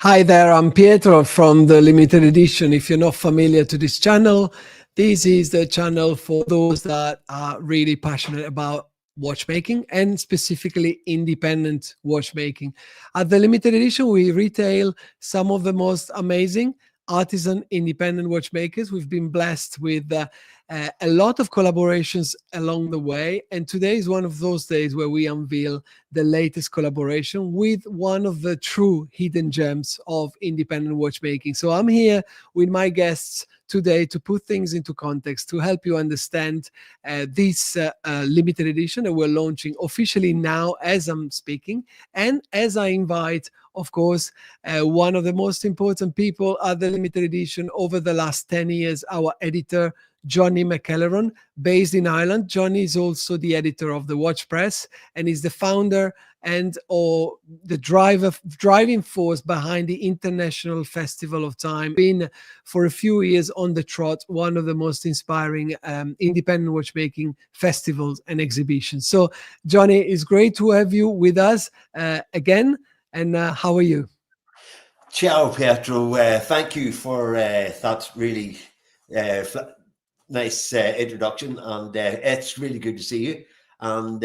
Hi there, I'm Pietro from the limited edition. If you're not familiar to this channel, this is the channel for those that are really passionate about watchmaking and specifically independent watchmaking. At the limited edition, we retail some of the most amazing artisan independent watchmakers. We've been blessed with a lot of collaborations along the way, and today is one of those days where we unveil the latest collaboration with one of the true hidden gems of independent watchmaking. So I'm here with my guests today to put things into context, to help you understand this limited edition that we're launching officially now as I'm speaking, and as I invite, of course, one of the most important people at the limited edition over the last 10 years, our editor, Johnny McElleron, based in Ireland. Johnny is also the editor of the Watch Press and is the founder and or the driving force behind the International Festival of Time. Been for a few years on the trot, one of the most inspiring independent watchmaking festivals and exhibitions. So Johnny, it's great to have you with us again. And how are you? Ciao, Pietro. Thank you for that really nice introduction, and it's really good to see you. And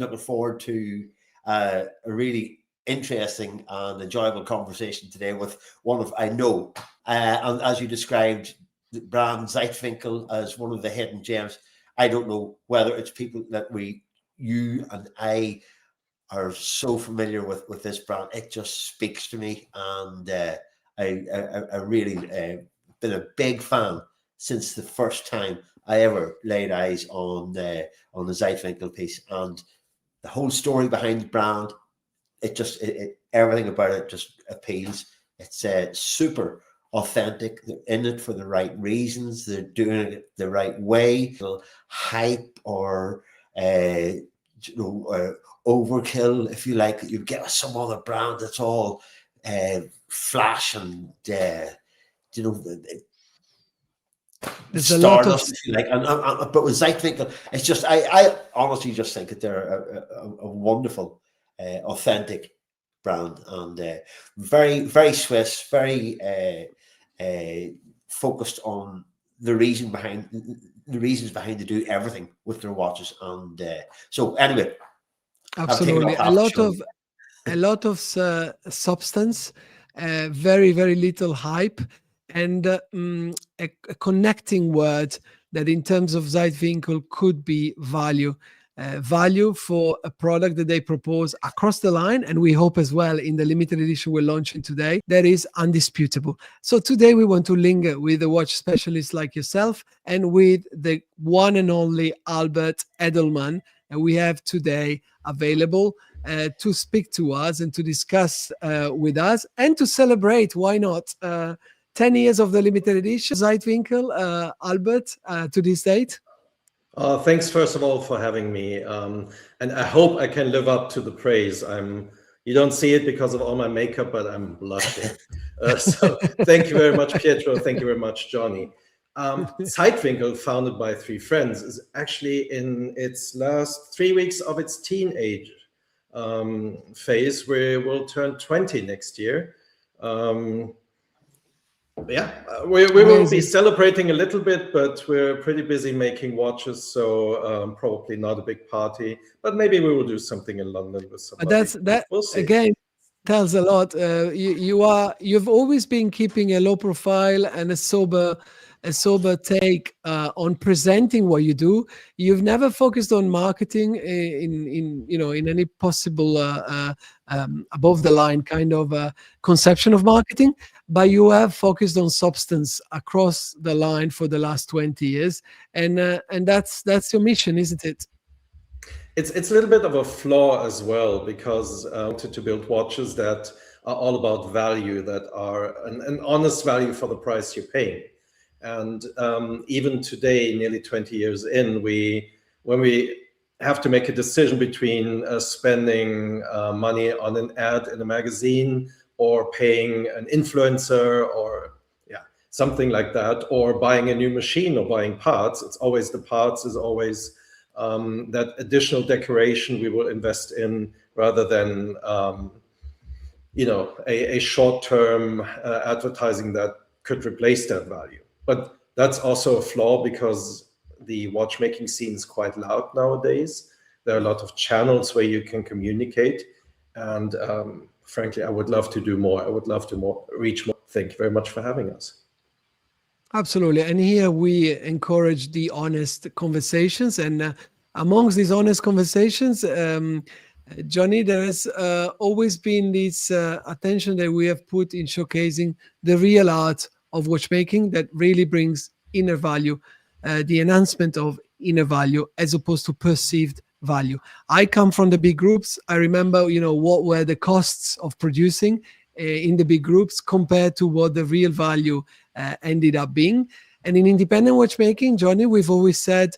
looking forward to a really interesting and enjoyable conversation today with one of, I know, and as you described, the brand Zeitwinkel as one of the hidden gems. I don't know whether it's people that you and I are so familiar with this brand. It just speaks to me, and I really been a big fan since the first time I ever laid eyes on the Zeitwinkel piece, and the whole story behind the brand. Everything about it just appeals. It's super authentic. They're in it for the right reasons. They're doing it the right way. Hype or overkill, if you like, you get some other brand that's all flash and there's stardust, if you like. But with Zeitwinkel, it's just I honestly just think that they're a wonderful, authentic brand, and very, very Swiss, very focused on the reasons behind they do everything with their watches. And so anyway, absolutely a lot of substance, very, very little hype, and a connecting word that in terms of Zeitwinkel could be value. Value for a product that they propose across the line, and we hope as well in the limited edition we're launching today, that is undisputable. So today we want to linger with a watch specialist like yourself and with the one and only Albert Edelman, and we have today available to speak to us and to discuss with us and to celebrate, why not, 10 years of the limited edition Zeitwinkel. Albert, to this date. Thanks, first of all, for having me. And I hope I can live up to the praise. You don't see it because of all my makeup, but I'm blushing. So thank you very much, Pietro. Thank you very much, Johnny. Zeitwinkel, founded by three friends, is actually in its last 3 weeks of its teenage phase. We will turn 20 next year. We will be celebrating a little bit, but we're pretty busy making watches, so probably not a big party. But maybe we will do something in London with somebody. We'll see. Again tells a lot. You've always been keeping a low profile and a sober take on presenting what you do. You've never focused on marketing in any possible above the line kind of conception of marketing, but you have focused on substance across the line for the last 20 years, and that's your mission, isn't it? It's a little bit of a flaw as well, because I wanted to build watches that are all about value, that are an honest value for the price you're paying. And even today, nearly 20 years in, when we have to make a decision between spending money on an ad in a magazine or paying an influencer or something like that, or buying a new machine or buying parts, it's always the parts is always that additional decoration we will invest in rather than a short-term advertising that could replace that value. But that's also a flaw, because the watchmaking scene is quite loud nowadays. There are a lot of channels where you can communicate, and frankly, I would love to do more. I would love to reach more. Thank you very much for having us. Absolutely. And here we encourage the honest conversations. And amongst these honest conversations, Johnny, there has always been this attention that we have put in showcasing the real art of watchmaking that really brings inner value, the enhancement of inner value as opposed to perceived value. I come from the big groups. I remember, what were the costs of producing in the big groups compared to what the real value ended up being. And in independent watchmaking, Johnny, we've always said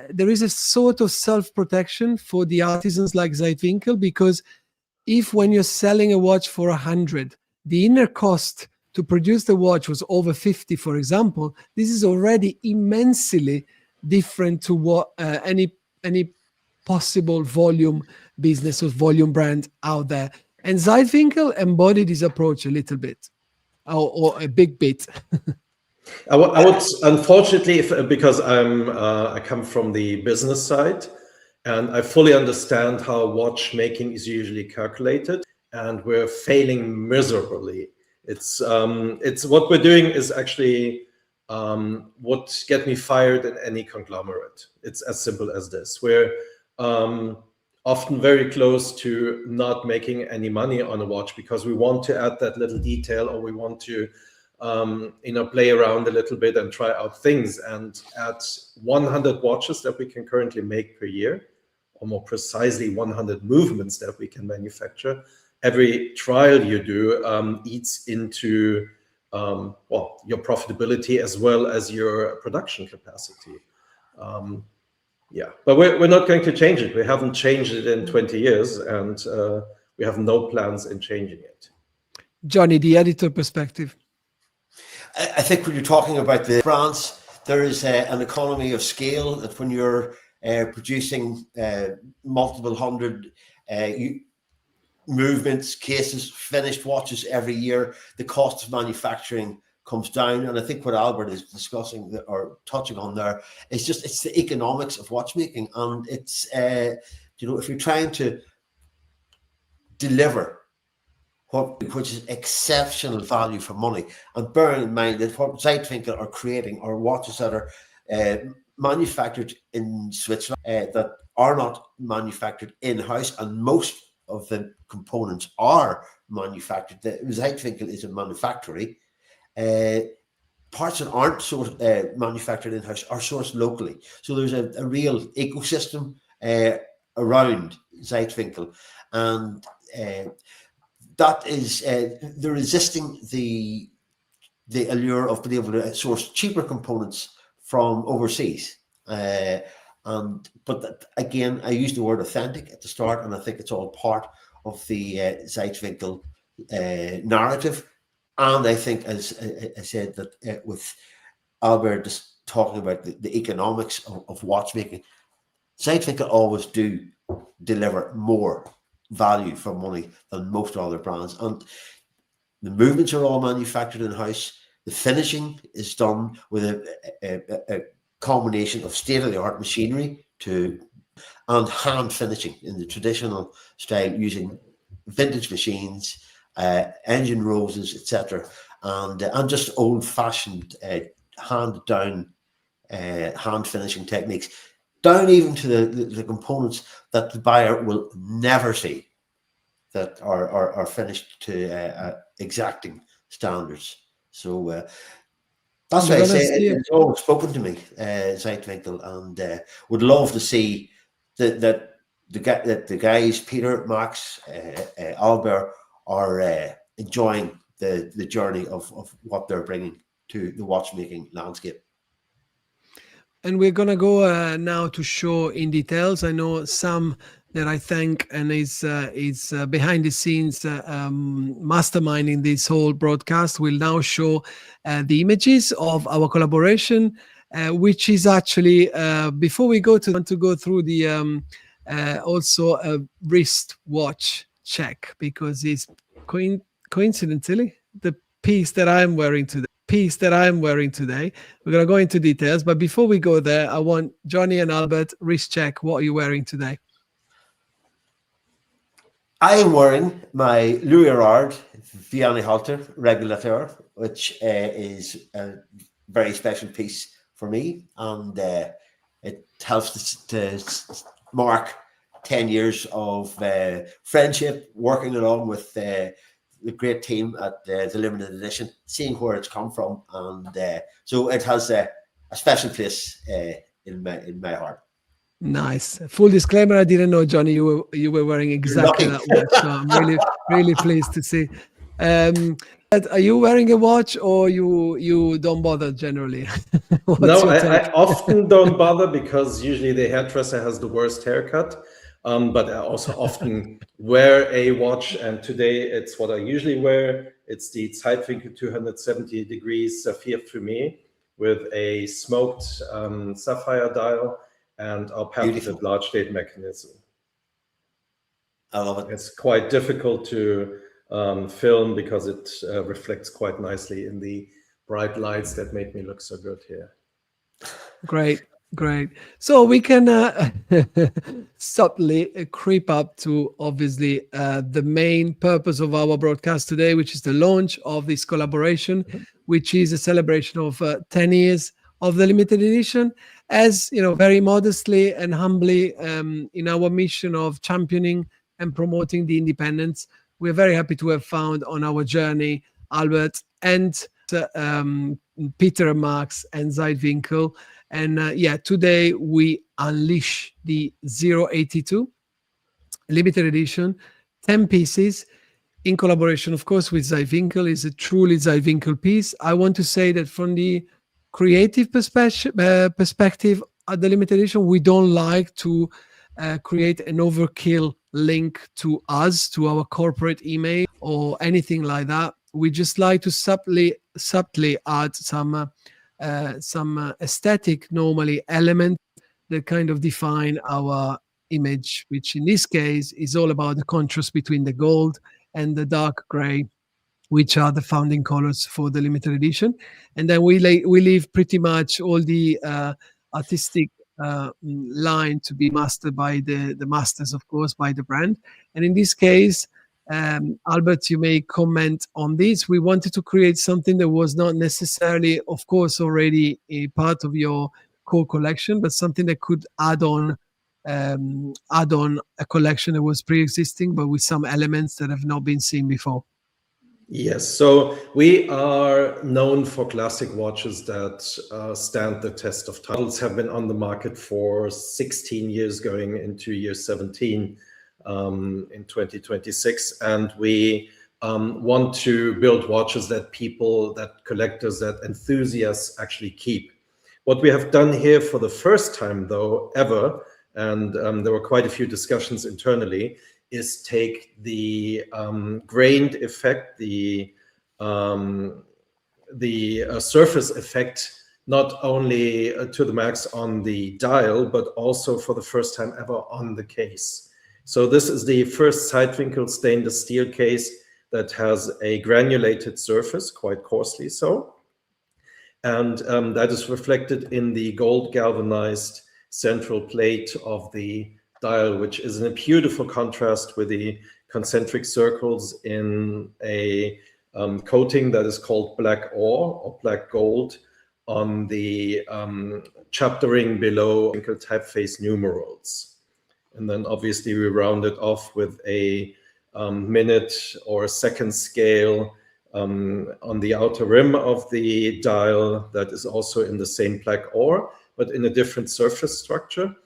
there is a sort of self-protection for the artisans like Zeitwinkel, because if when you're selling a watch for 100, the inner cost to produce the watch was over 50, for example, this is already immensely different to what any possible volume business or volume brand out there. And Zeitwinkel embodied this approach a little bit, or a big bit. I would, unfortunately, because I come from the business side, and I fully understand how watchmaking is usually calculated, and we're failing miserably. It's what we're doing is actually what get me fired in any conglomerate. It's as simple as this. We're often very close to not making any money on a watch because we want to add that little detail, or we want to play around a little bit and try out things. And at 100 watches that we can currently make per year, or more precisely 100 movements that we can manufacture, every trial you do eats into your profitability as well as your production capacity. But we're not going to change it. We haven't changed it in 20 years, and we have no plans in changing it. Johnny, the editor perspective. I think when you're talking about the brands, there is an economy of scale that when you're producing multiple hundred movements, cases, finished watches every year, the cost of manufacturing comes down. And I think what Albert is discussing or touching on there is it's the economics of watchmaking. And it's, if you're trying to deliver which is exceptional value for money, and bearing in mind that what Zeitwinkel are creating are watches that are manufactured in Switzerland, that are not manufactured in-house, and most of the components are manufactured. Zeitwinkel is a manufactory. Parts that aren't manufactured in-house are sourced locally. So there's a real ecosystem around Zeitwinkel, and that is they're resisting the allure of being able to source cheaper components from overseas. But again, I used the word authentic at the start, and I think it's all part of the Zeitwinkel narrative. And I think, as I said, that with Albert just talking about the economics of watchmaking, Zeitwinkel always do deliver more value for money than most other brands. And the movements are all manufactured in-house. The finishing is done with a combination of state-of-the-art machinery and hand finishing in the traditional style, using vintage machines, engine roses, etc., and just old-fashioned hand finishing techniques, down even to the components that the buyer will never see, that are finished to exacting standards. So that's why I say it's always spoken to me, Zeitwinkel, and would love to see that the guys, Peter, Max, Albert, are enjoying the journey of what they're bringing to the watchmaking landscape. And we're going to go now to show in details. I know Sam, that I thank, and is behind the scenes masterminding this whole broadcast, will now show the images of our collaboration, which is actually, before we go to go through the also a wristwatch check, because it's coincidentally, the piece that I'm wearing today. We're going to go into details, but before we go there, I want Johnny and Albert wrist check. What are you wearing today? I am wearing my Louis Erard Vianney Halter Regulateur, which is a very special piece for me, and it helps to mark 10 years of friendship, working along with the great team at the limited edition, seeing where it's come from, and so it has a special place in my heart. Nice. Full disclaimer: I didn't know, Johnny, you were wearing exactly that watch. So I'm really pleased to see. Are you wearing a watch, or you don't bother generally? No, I often don't bother because usually the hairdresser has the worst haircut. But I also often wear a watch, and today it's what I usually wear. It's the Zeitwinkel 270 degrees Saphir Fumé with a smoked sapphire dial and our patented large date mechanism. I love it. It's quite difficult to film because it reflects quite nicely in the bright lights that make me look so good here. Great. So we can subtly creep up to obviously the main purpose of our broadcast today, which is the launch of this collaboration, which is a celebration of 10 years of the limited edition. As you know, very modestly and humbly, in our mission of championing and promoting the independence, we're very happy to have found on our journey Albert and Peter and Max and Zeitwinkel. And today we unleash the 082 limited edition, 10 pieces in collaboration, of course, with Zeitwinkel. Is a truly Zeitwinkel piece. I want to say that from the creative perspective at the limited edition, we don't like to create an overkill link to us, to our corporate email or anything like that. We just like to subtly add some aesthetic, normally element that kind of define our image, which in this case is all about the contrast between the gold and the dark gray, which are the founding colors for the limited edition. And then we leave pretty much all the artistic line to be mastered by the masters, of course, by the brand. And in this case, Albert, you may comment on this. We wanted to create something that was not necessarily, of course, already a part of your core collection, but something that could add on a collection that was pre-existing, but with some elements that have not been seen before. Yes, so we are known for classic watches that stand the test of time. Have been on the market for 16 years, going into year 17 in 2026, and we want to build watches that people, that collectors, that enthusiasts actually keep. What we have done here for the first time, though, ever, and there were quite a few discussions internally, is take the grained effect, the surface effect, not only to the max on the dial, but also for the first time ever on the case. So this is the first Zeitwinkel stainless steel case that has a granulated surface, quite coarsely so. And that is reflected in the gold galvanized central plate of the dial, which is in a beautiful contrast with the concentric circles in a coating that is called black ore or black gold on the chaptering below typeface numerals. And then obviously we round it off with a minute or second scale on the outer rim of the dial that is also in the same black ore, but in a different surface structure.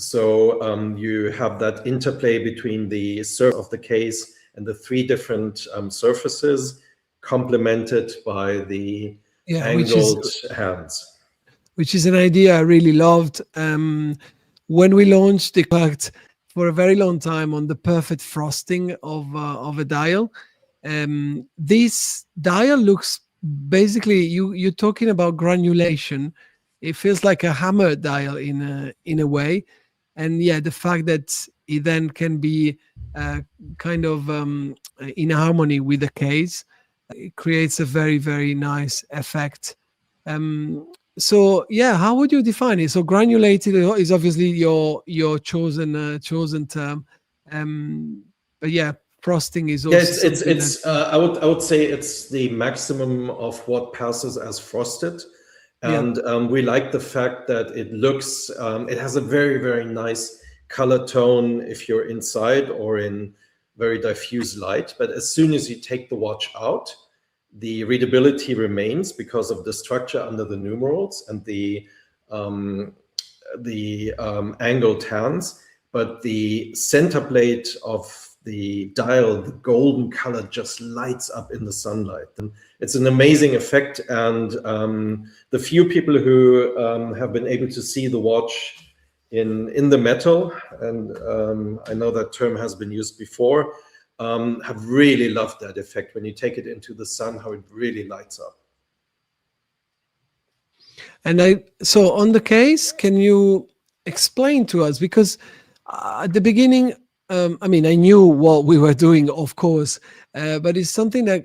So you have that interplay between the surface of the case and the three different surfaces, complemented by the angled hands. Which is an idea I really loved. When we launched the fact for a very long time on the perfect frosting of a dial, this dial looks basically, you're talking about granulation. It feels like a hammer dial in a way. And yeah, the fact that it then can be kind of in harmony with the case. It creates a very, very nice effect. So yeah, how would you define it? So granulated is obviously your chosen term, but yeah, frosting is Yeah, also it's I would say it's the maximum of what passes as frosted, and we like the fact that it looks it has a very, very nice color tone if you're inside or in very diffuse light. But as soon as you take the watch out, the readability remains because of the structure under the numerals and the angled hands, but the center plate of the dial, the golden color, just lights up in the sunlight. And it's an amazing effect. And the few people who have been able to see the watch in the metal, and I know that term has been used before, have really loved that effect when you take it into the sun, how it really lights up. And so on the case, can you explain to us, because at the beginning, I mean, I knew what we were doing, of course, but it's something that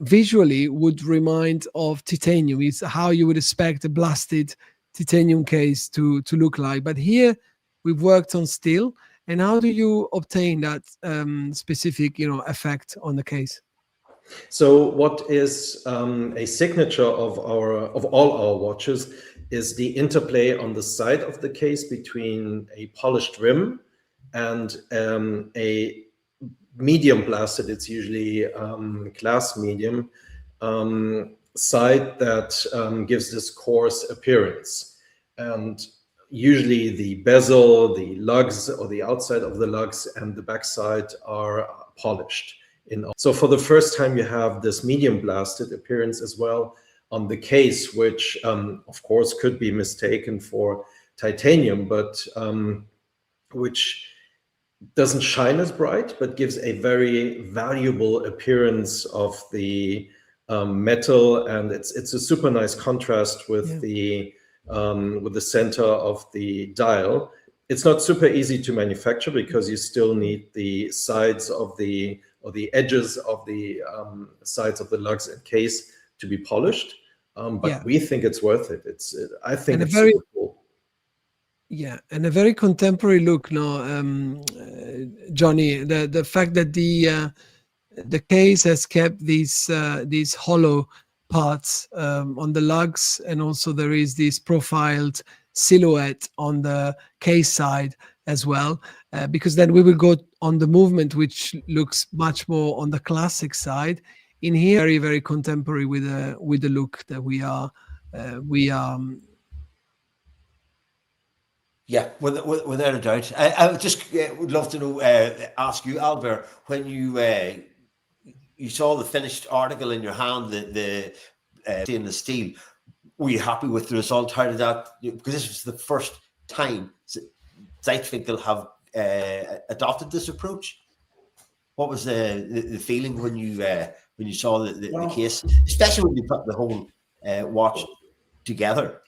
visually would remind of titanium. It's how you would expect a blasted titanium case to look like. But here we've worked on steel. And how do you obtain that specific, effect on the case? So what is a signature of all our watches is the interplay on the side of the case between a polished rim and a medium blasted, it's usually glass medium, side that gives this coarse appearance. And usually the bezel, the lugs, or the outside of the lugs and the backside are polished. So for the first time, you have this medium blasted appearance as well on the case, which of course could be mistaken for titanium, but which doesn't shine as bright, but gives a very valuable appearance of the metal, and it's a super nice contrast with the center of the dial. It's not super easy to manufacture because you still need the sides of the edges of the sides of the lugs and case to be polished. But we think it's worth it. I think it's super cool. Yeah, and a very contemporary look, no, Johnny. The fact that the case has kept these hollow parts on the lugs, and also there is this profiled silhouette on the case side as well, because then we will go on the movement, which looks much more on the classic side. In here, very, very contemporary with the look that we are. Yeah, without a doubt. I just would love to know, ask you, Albert, when you saw the finished article in your hand, the stainless steel, were you happy with the result? How did that? Because this was the first time Zeitwinkel have adopted this approach. What was the feeling when you saw the case, especially when you put the whole watch together?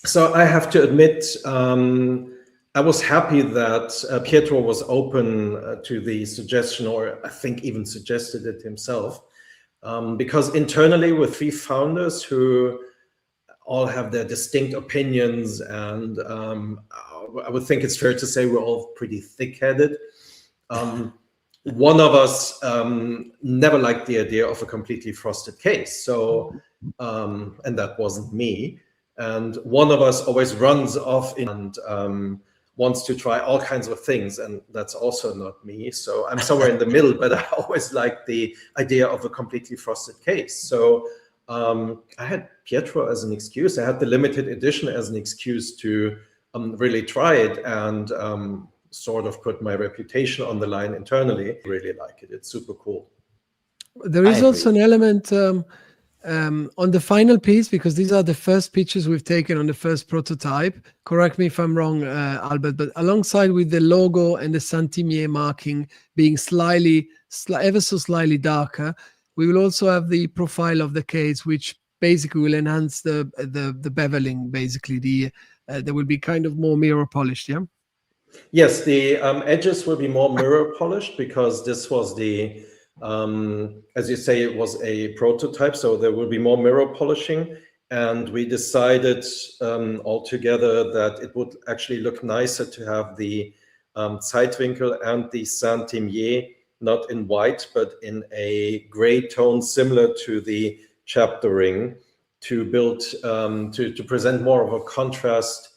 So I have to admit, I was happy that Pietro was open to the suggestion, or I think even suggested it himself, because internally with three founders who all have their distinct opinions, and I would think it's fair to say we're all pretty thick-headed. One of us never liked the idea of a completely frosted case, so and that wasn't me. And one of us always runs off and wants to try all kinds of things, and that's also not me. So I'm somewhere in the middle, but I always liked the idea of a completely frosted case. So I had Pietro as an excuse. I had the limited edition as an excuse to really try it and sort of put my reputation on the line internally. I really like it. It's super cool. There is also an element on the final piece, because these are the first pictures we've taken on the first prototype. Correct me if I'm wrong, Albert, but alongside with the logo and the centimier marking being ever so slightly darker, we will also have the profile of the case, which basically will enhance the beveling. Basically, there will be kind of more mirror polished. Yeah. Yes, the edges will be more mirror polished because this was the, as you say, it was a prototype, so there will be more mirror polishing. And we decided altogether that it would actually look nicer to have the Zeitwinkel and the Saint-Imier not in white, but in a gray tone similar to the chapter ring, to build, to present more of a contrast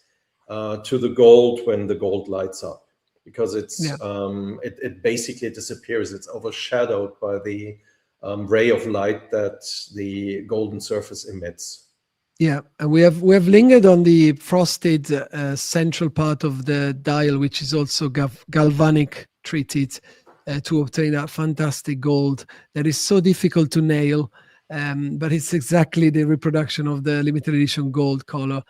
to the gold when the gold lights up, because it's it basically disappears. It's overshadowed by the ray of light that the golden surface emits. Yeah, and we have lingered on the frosted central part of the dial, which is also galvanic treated to obtain that fantastic gold that is so difficult to nail. But it's exactly the reproduction of the limited edition gold color.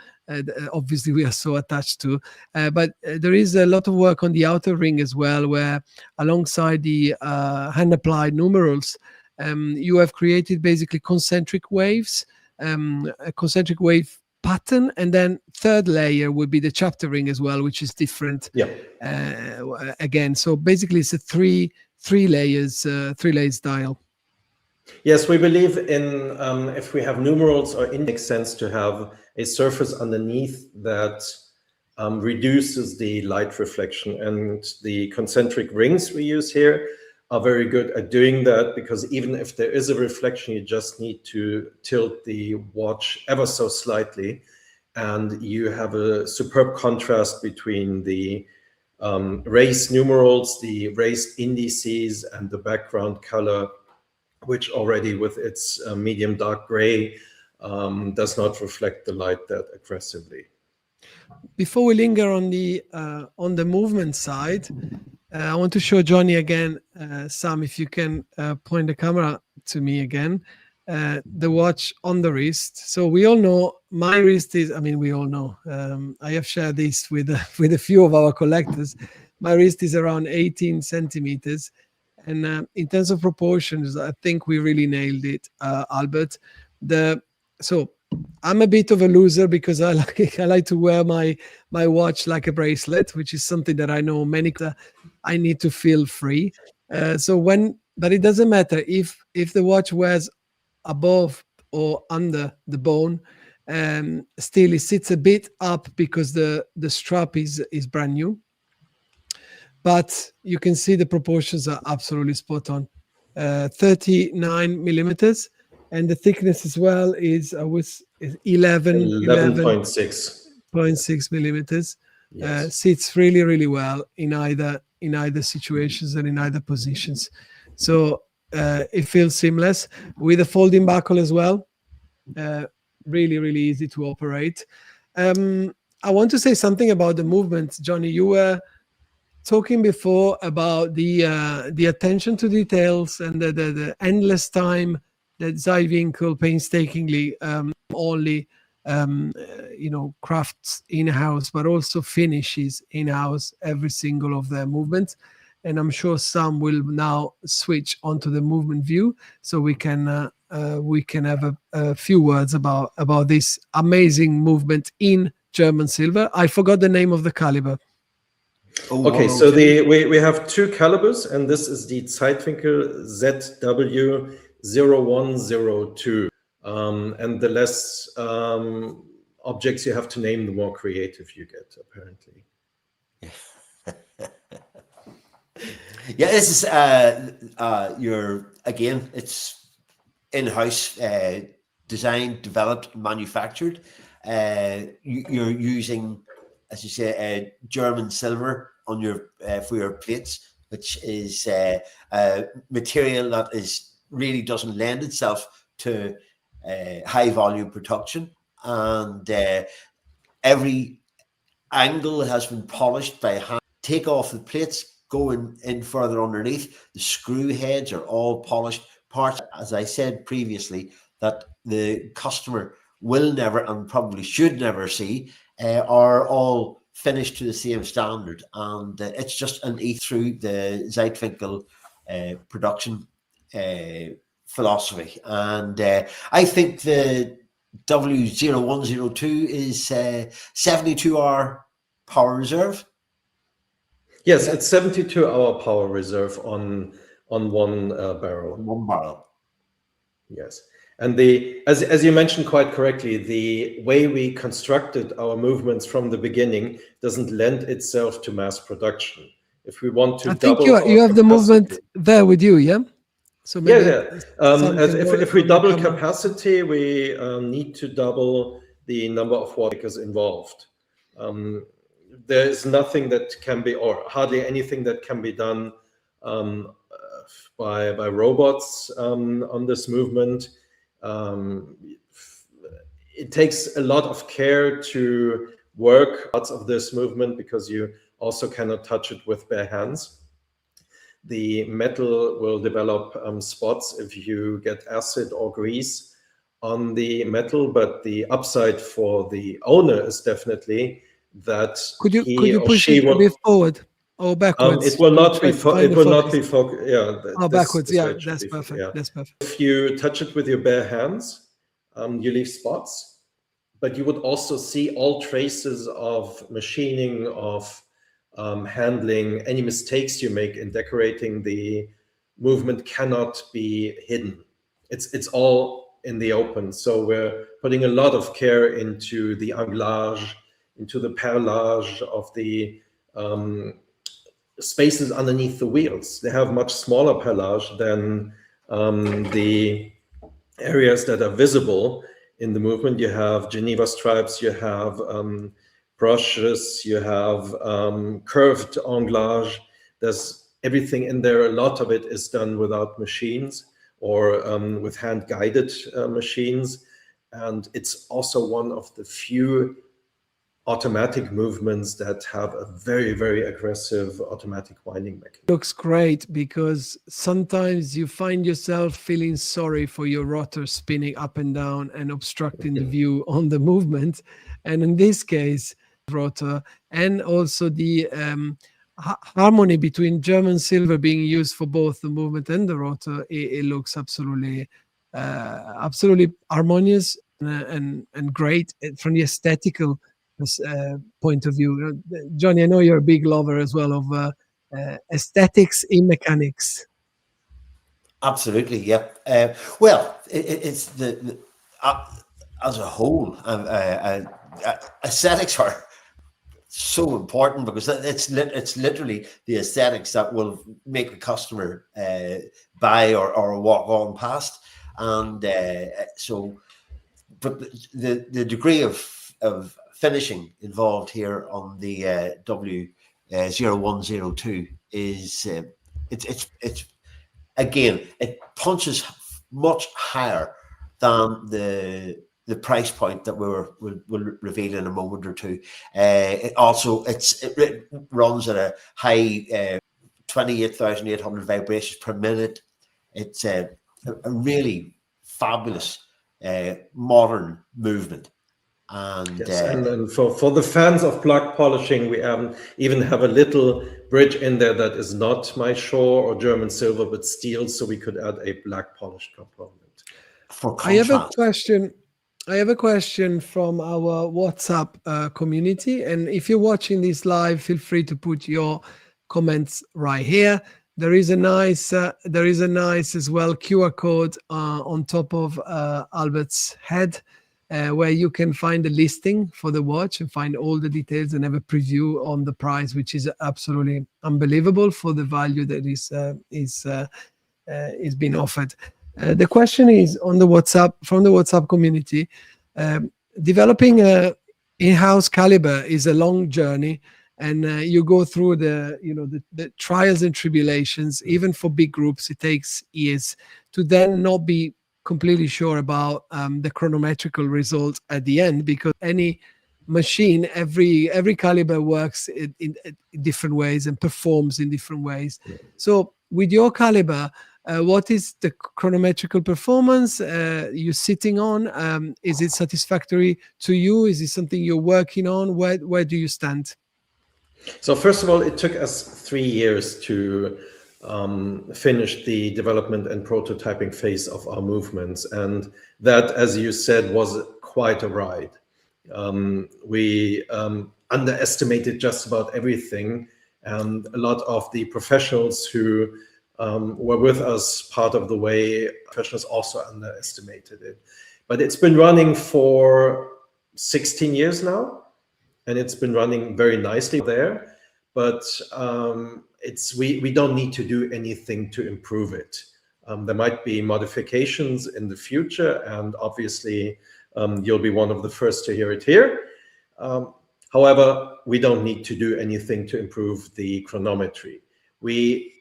Obviously, we are so attached to. But there is a lot of work on the outer ring as well, where alongside the hand-applied numerals, you have created basically concentric waves, a concentric wave pattern, and then third layer would be the chapter ring as well, which is different. Yeah. Again, so basically it's a three layers dial. Yes, we believe in if we have numerals, or it makes sense to have a surface underneath that reduces the light reflection, and the concentric rings we use here are very good at doing that, because even if there is a reflection, you just need to tilt the watch ever so slightly, and you have a superb contrast between the raised numerals, the raised indices, and the background color, which already with its medium dark gray does not reflect the light that aggressively. Before we linger on the movement side, I want to show Johnny again, Sam, if you can point the camera to me again, the watch on the wrist. So we all know my wrist is, I mean, we all know, I have shared this with a few of our collectors. My wrist is around 18 centimeters. And in terms of proportions, I think we really nailed it, Albert. So I'm a bit of a loser because I like to wear my watch like a bracelet, which is something that I know I need to feel free. But it doesn't matter if the watch wears above or under the bone. Still, it sits a bit up because the strap is brand new. But you can see the proportions are absolutely spot on. 39 millimeters, and the thickness as well is 11.6 millimeters. Yes. Sits really, really well in either situations and in either positions. So it feels seamless with a folding buckle as well. Really, really easy to operate. I want to say something about the movement, Johnny. You were talking before about the attention to details and the endless time that Zeitwinkel painstakingly only crafts in-house, but also finishes in-house every single of their movements. And I'm sure Sam will now switch onto the movement view, so we can have a few words about this amazing movement in German silver. I forgot the name of the caliber. Okay, so we have two calibers, and this is the Zeitwinkel ZW0102. And the less objects you have to name, the more creative you get, apparently. Yeah, this is it's in-house, designed, developed, manufactured. You're using, as you say, German silver on your for your plates, which is a material that really doesn't lend itself to high volume production, and every angle has been polished by hand. Take off the plates, go in further underneath. The screw heads are all polished. Parts, as I said previously, that the customer will never and probably should never see, are all finished to the same standard, and it's just an through the Zeitwinkel production philosophy. And I think the W0102 is 72-hour power reserve. Yes, it's 72-hour power reserve on one barrel. One barrel. Yes, and as you mentioned quite correctly, the way we constructed our movements from the beginning doesn't lend itself to mass production. If we want to I think double you our have the movement capacity, there with you, yeah. So maybe if we double capacity, we need to double the number of watchmakers involved. There is nothing that can be, or hardly anything that can be done by robots on this movement. It takes a lot of care to work parts of this movement because you also cannot touch it with bare hands. The metal will develop spots if you get acid or grease on the metal, but the upside for the owner is definitely that could you push it a bit forward or backwards? It will not be. It will not be focused. Yeah. Backwards. Yeah, that's perfect. Yeah. That's perfect. If you touch it with your bare hands, you leave spots, but you would also see all traces of machining, of handling. Any mistakes you make in decorating the movement cannot be hidden. It's all in the open. So we're putting a lot of care into the anglage, into the perlage of the spaces underneath the wheels. They have much smaller perlage than the areas that are visible in the movement. You have Geneva stripes, you have brushes, you have curved anglage. There's everything in there. A lot of it is done without machines or with hand-guided machines. And it's also one of the few automatic movements that have a very, very aggressive automatic winding mechanism. Looks great because sometimes you find yourself feeling sorry for your rotor spinning up and down and obstructing the view on the movement. And in this case, rotor and also the harmony between German silver being used for both the movement and the rotor, it looks absolutely harmonious and great from the aesthetical point of view. Johnny, I know you're a big lover as well of aesthetics in mechanics. Absolutely, yeah. Well, it's the as a whole, aesthetics are so important because it's literally the aesthetics that will make the customer buy or walk on past, and so. But the degree of finishing involved here on the W0102 is it's again, it punches much higher than the price point that we'll reveal in a moment or two. It runs at a high 28,800 vibrations per minute. It's a really fabulous modern movement. And, yes, and for the fans of plug polishing, we even have a little bridge in there that is not my shore or German silver, but steel, so we could add a black polished component. For I have a question from our WhatsApp community, and if you're watching this live, feel free to put your comments right here. There is a nice as well QR code on top of Albert's head. Where you can find the listing for the watch and find all the details and have a preview on the price, which is absolutely unbelievable for the value that is being offered. The question is from the WhatsApp community. Developing a in-house caliber is a long journey, and you go through the trials and tribulations. Even for big groups, it takes years to then not be completely sure about the chronometrical results at the end, because any machine, every caliber works in different ways and performs in different ways. So with your caliber, what is the chronometrical performance you're sitting on? Is it satisfactory to you? Is it something you're working on? Where do you stand? So first of all, it took us 3 years to finish the development and prototyping phase of our movements. And that, as you said, was quite a ride. We underestimated just about everything. And a lot of the professionals who were with us part of the way, professionals also underestimated it. But it's been running for 16 years now, and it's been running very nicely there. But we don't need to do anything to improve it. There might be modifications in the future, and obviously you'll be one of the first to hear it here. However, we don't need to do anything to improve the chronometry. We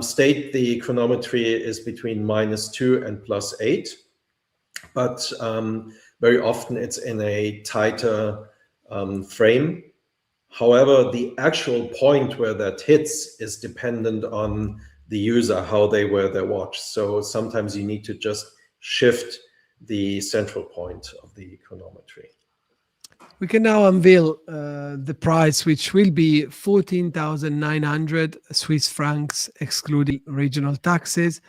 state the chronometry is between -2 and +8, but very often it's in a tighter frame. However, the actual point where that hits is dependent on the user, how they wear their watch. So sometimes you need to just shift the central point of the chronometry. We can now unveil the price, which will be 14,900 Swiss francs, excluding regional taxes,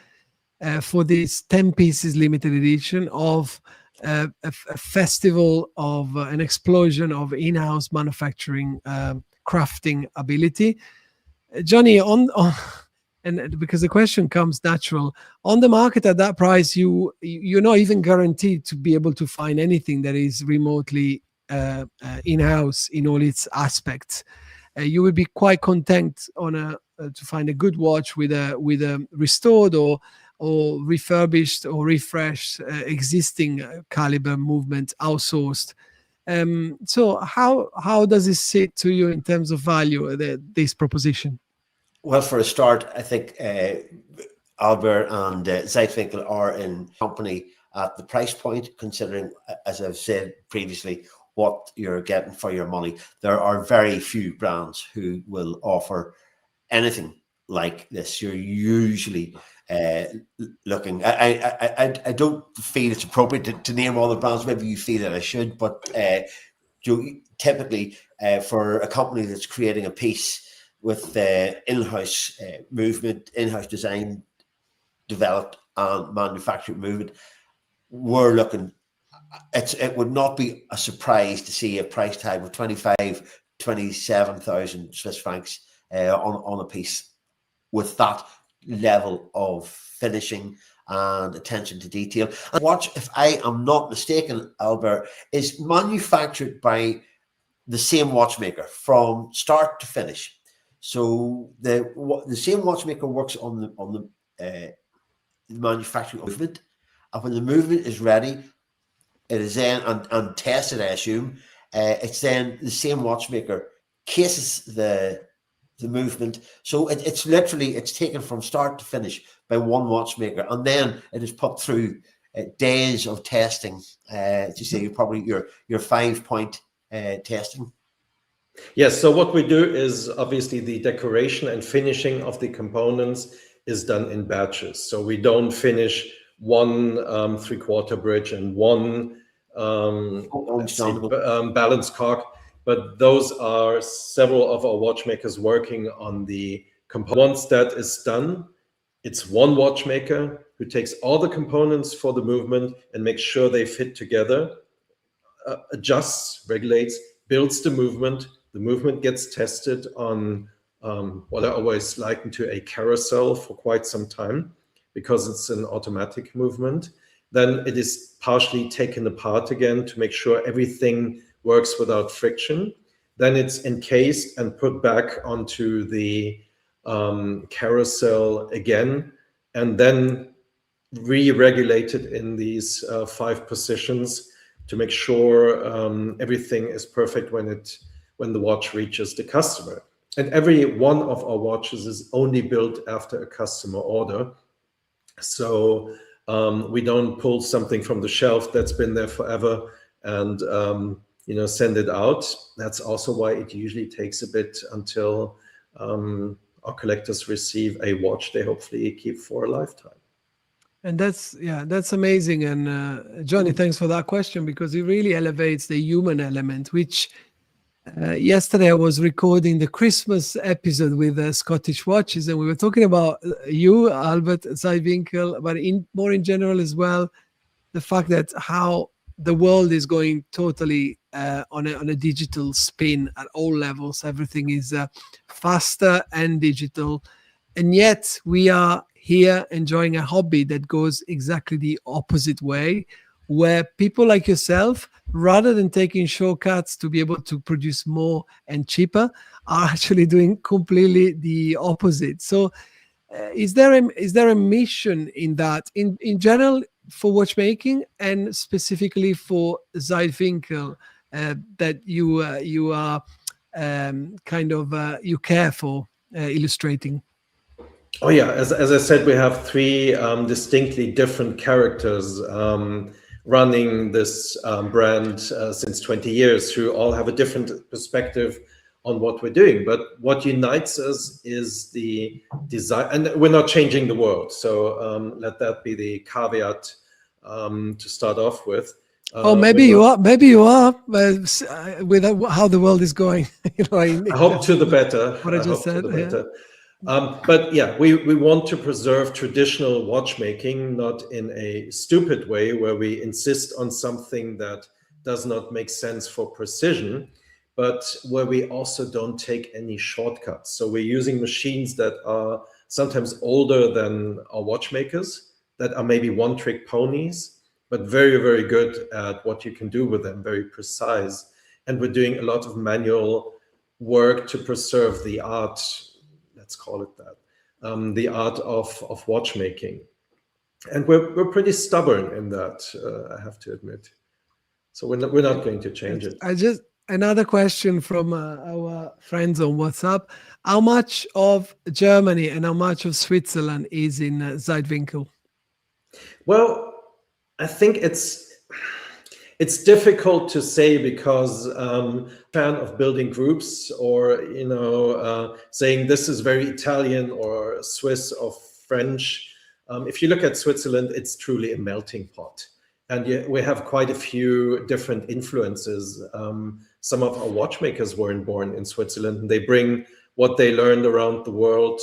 for this 10 pieces limited edition of a festival of an explosion of in-house manufacturing crafting ability. Johnny, and because the question comes natural, on the market at that price, you're not even guaranteed to be able to find anything that is remotely in-house in all its aspects. You would be quite content to find a good watch with a restored or refurbished or refreshed existing caliber movement outsourced. So how does this sit to you in terms of value, this proposition? Well, for a start, I think Albert and Zeitwinkel are in company at the price point, considering, as I've said previously, what you're getting for your money. There are very few brands who will offer anything like this. You're usually looking. I don't feel it's appropriate to name all the brands. Maybe you feel that I should, but typically for a company that's creating a piece with in-house movement, in-house design, developed and manufactured movement, we're looking. It would not be a surprise to see a price tag of 27,000 Swiss francs on a piece with that level of finishing and attention to detail. And watch, if I am not mistaken, Albert, is manufactured by the same watchmaker from start to finish. So the same watchmaker works on the manufacturing movement, and when the movement is ready, it is then and tested, I assume. It's then the same watchmaker cases the movement. So it's literally taken from start to finish by one watchmaker, and then it is put through days of testing. To say probably your 5-point testing. Yes. So what we do is obviously the decoration and finishing of the components is done in batches. So we don't finish one 3/4 bridge and one balance cock, but those are several of our watchmakers working on the components. Once that is done, it's one watchmaker who takes all the components for the movement and makes sure they fit together, adjusts, regulates, builds the movement. The movement gets tested on what I always liken to a carousel for quite some time, because it's an automatic movement. Then it is partially taken apart again to make sure everything works without friction. Then it's encased and put back onto the carousel again, and then re-regulated in these 5 positions to make sure everything is perfect when the watch reaches the customer. And every one of our watches is only built after a customer order. So we don't pull something from the shelf that's been there forever and send it out. That's also why it usually takes a bit until our collectors receive a watch they hopefully keep for a lifetime. And that's amazing. And Johnny, thanks for that question, because it really elevates the human element, which yesterday I was recording the Christmas episode with Scottish Watches, and we were talking about you, Albert Zeitwinkel, but more in general as well, the fact that how the world is going totally on a digital spin at all levels. Everything is faster and digital, and yet we are here enjoying a hobby that goes exactly the opposite way, where people like yourself, rather than taking shortcuts to be able to produce more and cheaper, are actually doing completely the opposite. So is there a mission in that, in general, for watchmaking, and specifically for Zeitwinkel, that you are you care for illustrating? Oh yeah, as I said, we have three distinctly different characters running this brand since 20 years, who all have a different perspective on what we're doing. But what unites us is the design, and we're not changing the world. So let that be the caveat to start off with. Maybe you are. Maybe you are. With how the world is going, I hope to the better. What I just said. Yeah. But yeah, we want to preserve traditional watchmaking, not in a stupid way where we insist on something that does not make sense for precision, but where we also don't take any shortcuts. So we're using machines that are sometimes older than our watchmakers, that are maybe one-trick ponies, but very, very good at what you can do with them, very precise. And we're doing a lot of manual work to preserve the art, let's call it that, the art of watchmaking. And we're pretty stubborn in that, I have to admit. So we're not going to change it. Another question from our friends on WhatsApp. How much of Germany and how much of Switzerland is in Zeitwinkel? Well, I think it's difficult to say, because fan of building groups, or saying this is very Italian or Swiss or French. If you look at Switzerland, it's truly a melting pot, and we have quite a few different influences. Some of our watchmakers weren't born in Switzerland, and they bring what they learned around the world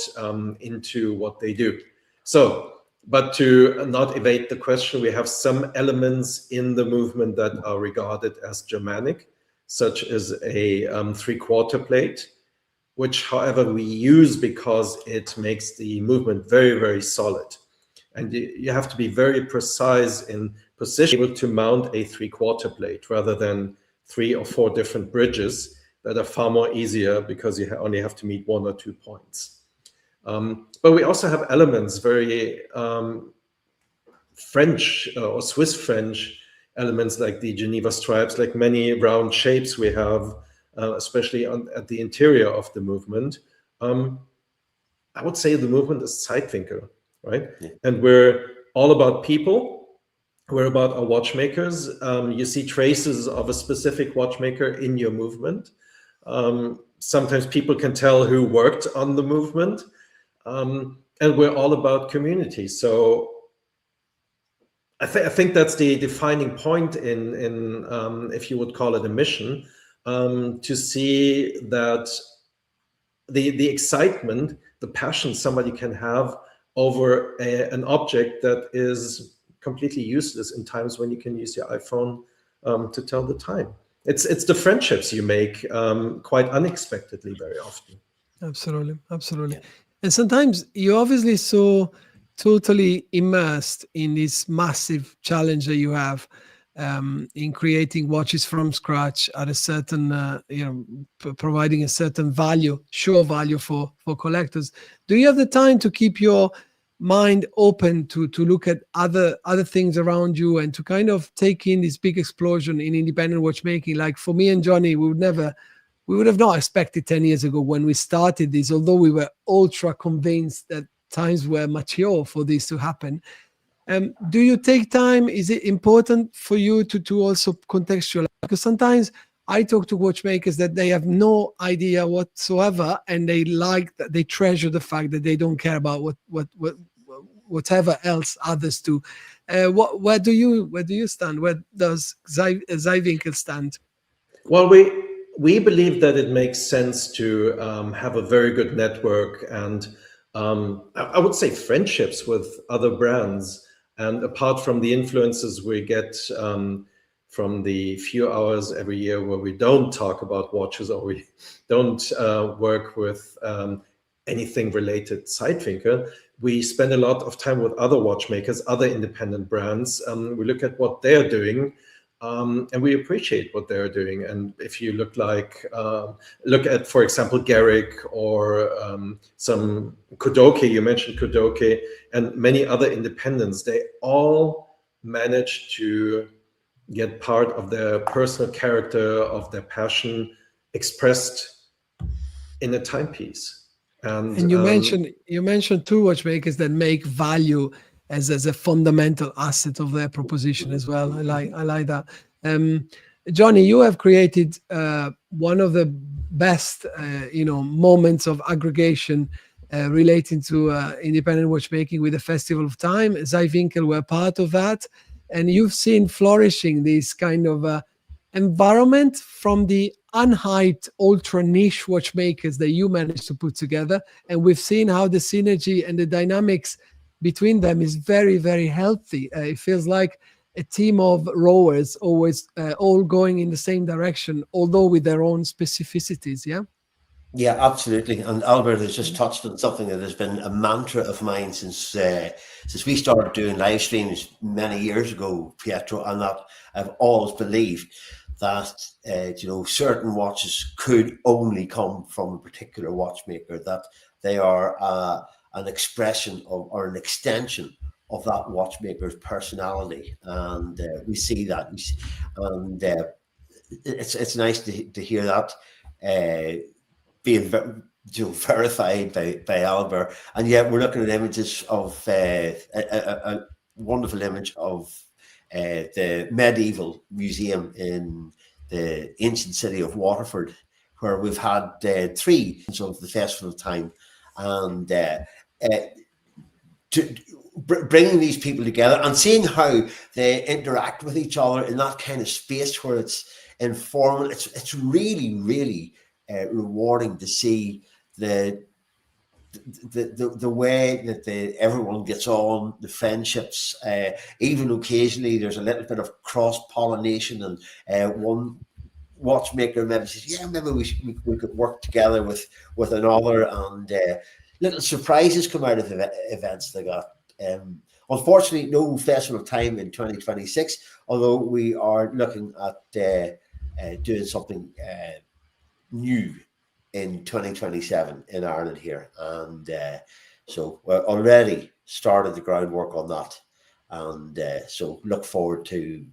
into what they do. So, but to not evade the question, we have some elements in the movement that are regarded as Germanic, such as a three-quarter plate, which, however, we use because it makes the movement very, very solid. And you have to be very precise in position, able to mount a three-quarter plate rather than 3 or 4 different bridges that are far more easier, because you only have to meet 1 or 2 points. But we also have elements, very French or Swiss French elements, like the Geneva stripes, like many round shapes we have, especially at the interior of the movement. I would say the movement is Zeitwinkel, right? Yeah. And we're all about people. We're about our watchmakers. You see traces of a specific watchmaker in your movement. Sometimes people can tell who worked on the movement. And we're all about community. So I think that's the defining point in if you would call it a mission, to see that the excitement, the passion somebody can have over an object that is completely useless in times when you can use your iPhone to tell the time. It's the friendships you make quite unexpectedly very often. Absolutely. Yeah. And sometimes you're obviously so totally immersed in this massive challenge that you have in creating watches from scratch at a certain, providing a certain value, sure value for collectors. Do you have the time to keep your mind open to look at other things around you, and to kind of take in this big explosion in independent watchmaking? Like for me and Johnny, we would have not expected 10 years ago when we started this, although we were ultra convinced that times were mature for this to happen. Do you take time? Is it important for you to also contextualize? Because sometimes I talk to watchmakers that they have no idea whatsoever, and they treasure the fact that they don't care about whatever else others do. Where do you stand? Where does Zeitwinkel stand? Well, we believe that it makes sense to have a very good network and I would say friendships with other brands. And apart from the influences we get from the few hours every year where we don't talk about watches, or we don't work with anything related Zeitwinkel, we spend a lot of time with other watchmakers, other independent brands. We look at what they're doing, and we appreciate what they're doing. And if you look at, for example, Garrick, or some Kudoke, you mentioned Kudoke, and many other independents, they all manage to get part of their personal character, of their passion, expressed in a timepiece. And you mentioned two watchmakers that make value as a fundamental asset of their proposition as well. I like that. Johnny, you have created one of the best moments of aggregation relating to independent watchmaking with the Festival of Time. Zeitwinkel were part of that, and you've seen flourishing this kind of environment from the unhyped, ultra niche watchmakers that you managed to put together. And we've seen how the synergy and the dynamics between them is very, very healthy. It feels like a team of rowers, always all going in the same direction, although with their own specificities. Yeah. Yeah, absolutely. And Albert has just touched on something that has been a mantra of mine since we started doing live streams many years ago, Pietro, and that I've always believed that certain watches could only come from a particular watchmaker, that they are an expression of, or an extension of, that watchmaker's personality, and we see that, and it's nice to hear that being verified by Albert. And yet we're looking at images of a wonderful image of the medieval museum in the ancient city of Waterford, where we've had 3 of the Festival of Time, and bringing these people together and seeing how they interact with each other in that kind of space where it's informal. It's really, really rewarding to see the way that everyone gets on, the friendships. Even occasionally there's a little bit of cross-pollination, and one watchmaker maybe says, yeah, maybe we could work together with another, and little surprises come out of the events like that. Unfortunately, no Festival of Time in 2026, although we are looking at doing something new in 2027 in Ireland here, and so we're already started the groundwork on that, and so look forward to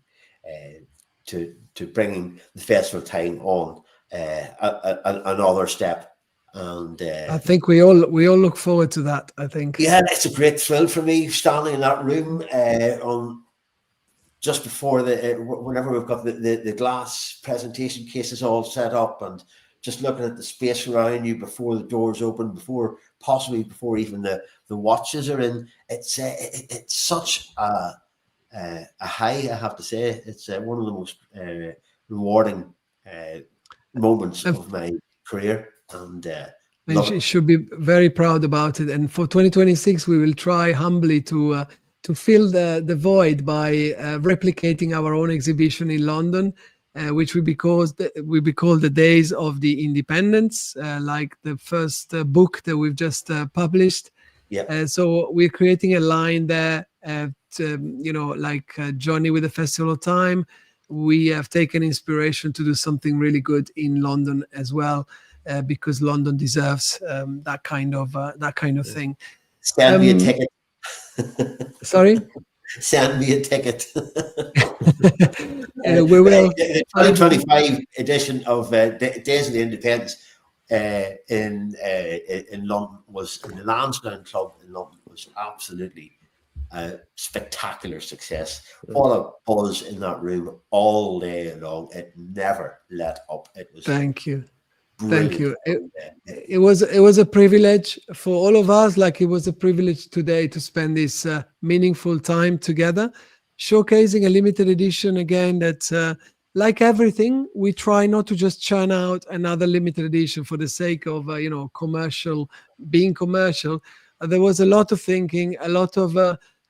bringing the Festival of Time on another step. And I think we all look forward to that. I think, yeah, it's a great thrill for me standing in that room on just before whenever we've got the glass presentation cases all set up, and just looking at the space around you before the doors open, possibly before even the watches are in. It's such a high, I have to say. It's one of the most rewarding moments of my career, and you should be very proud about it. And for 2026, we will try humbly to fill the void by replicating our own exhibition in London, which we call the Days of the Independents, like the first book that we've just published. Yeah. So we're creating a line there, like Johnny with the Festival of Time. We have taken inspiration to do something really good in London as well, because London deserves that kind of thing. Send me a ticket. Sorry? Send me a ticket. We will. The 2025 edition of Days of the Independence in London was in the Lansdowne Club in London, was absolutely a spectacular success. What a buzz in that room all day long. It never let up. It was. Thank you. Brilliant. Thank you. It was a privilege for all of us, like it was a privilege today to spend this meaningful time together, showcasing a limited edition again that, like everything, we try not to just churn out another limited edition for the sake of, being commercial. There was a lot of thinking, a lot of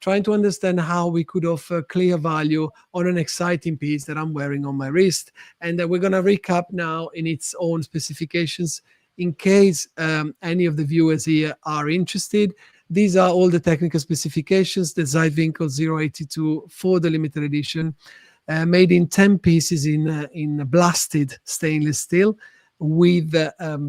trying to understand how we could offer clear value on an exciting piece that I'm wearing on my wrist. And we're going to recap now in its own specifications in case any of the viewers here are interested. These are all the technical specifications, the Zeitwinkel 082 for the limited edition, made in 10 pieces in blasted stainless steel with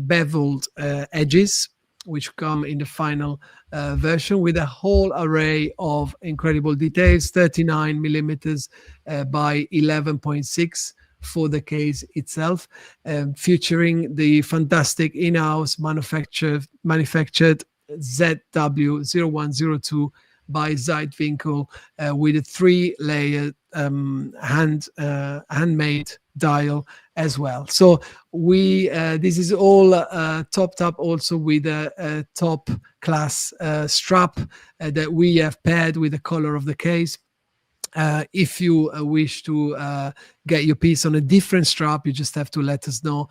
beveled edges, which come in the final version with a whole array of incredible details, 39 millimeters by 11.6 for the case itself, featuring the fantastic in-house manufactured ZW0102 by Zeitwinkel with a 3-layer handmade dial as well. So this is all topped up also with a top class strap that we have paired with the color of the case. If you wish to get your piece on a different strap, you just have to let us know.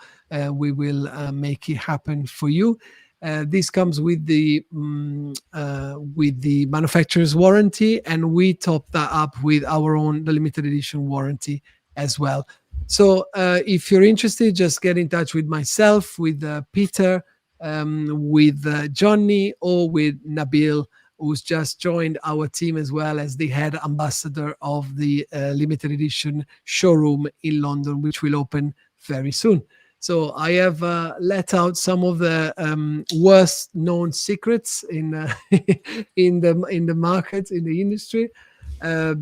We will make it happen for you. This comes with the manufacturer's warranty, and we top that up with our own limited edition warranty as well. So if you're interested, just get in touch with myself, with Peter, with Johnny, or with Nabil, who's just joined our team as well as the head ambassador of the limited edition showroom in London, which will open very soon. So I have let out some of the worst known secrets in the market, in the industry.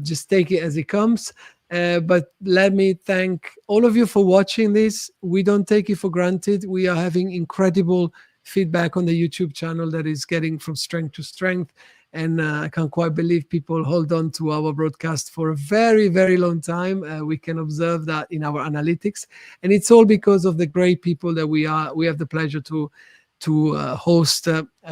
Just take it as it comes. But let me thank all of you for watching this. We don't take it for granted. We are having incredible feedback on the YouTube channel that is getting from strength to strength. And I can't quite believe people hold on to our broadcast for a very, very long time. We can observe that in our analytics. And it's all because of the great people that we have the pleasure to host,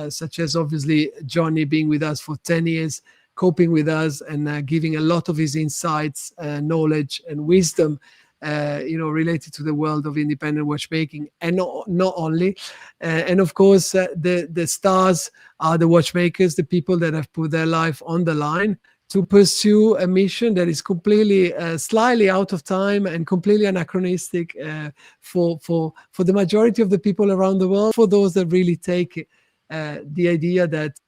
such as obviously Johnny being with us for 10 years, coping with us and giving a lot of his insights, knowledge and wisdom related to the world of independent watchmaking, and not only. And of course, the stars are the watchmakers, the people that have put their life on the line to pursue a mission that is completely, slightly out of time and completely anachronistic for the majority of the people around the world. For those that really take the idea that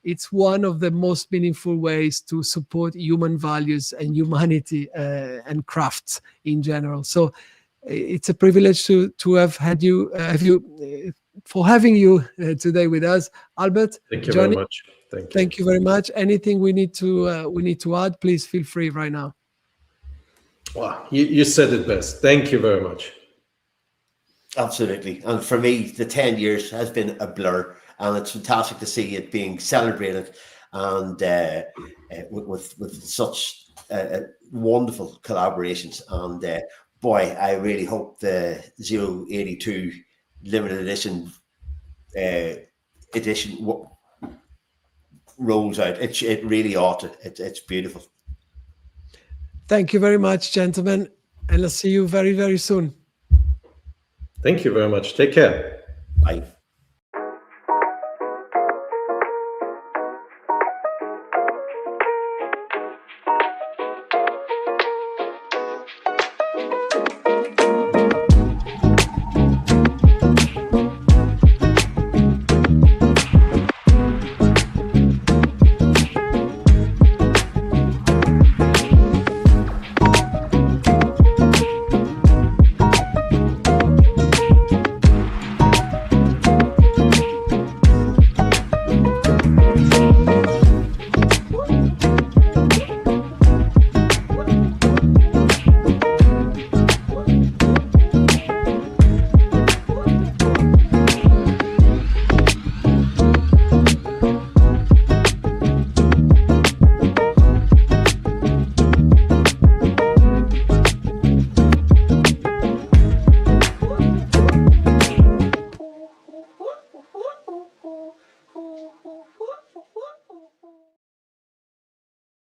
it's one of the most meaningful ways to support human values and humanity and crafts in general. So it's a privilege to have had you, for having you today with us, Albert. Thank you Johnny, very much. Thank you. Thank you very much. Anything we need to add, please feel free right now. Wow, you said it best. Thank you very much. Absolutely. And for me, the 10 years has been a blur. And it's fantastic to see it being celebrated and with such wonderful collaborations. And boy, I really hope the 082 limited edition rolls out. It really ought to. It's beautiful. Thank you very much, gentlemen. And I'll see you very, very soon. Thank you very much. Take care. Bye.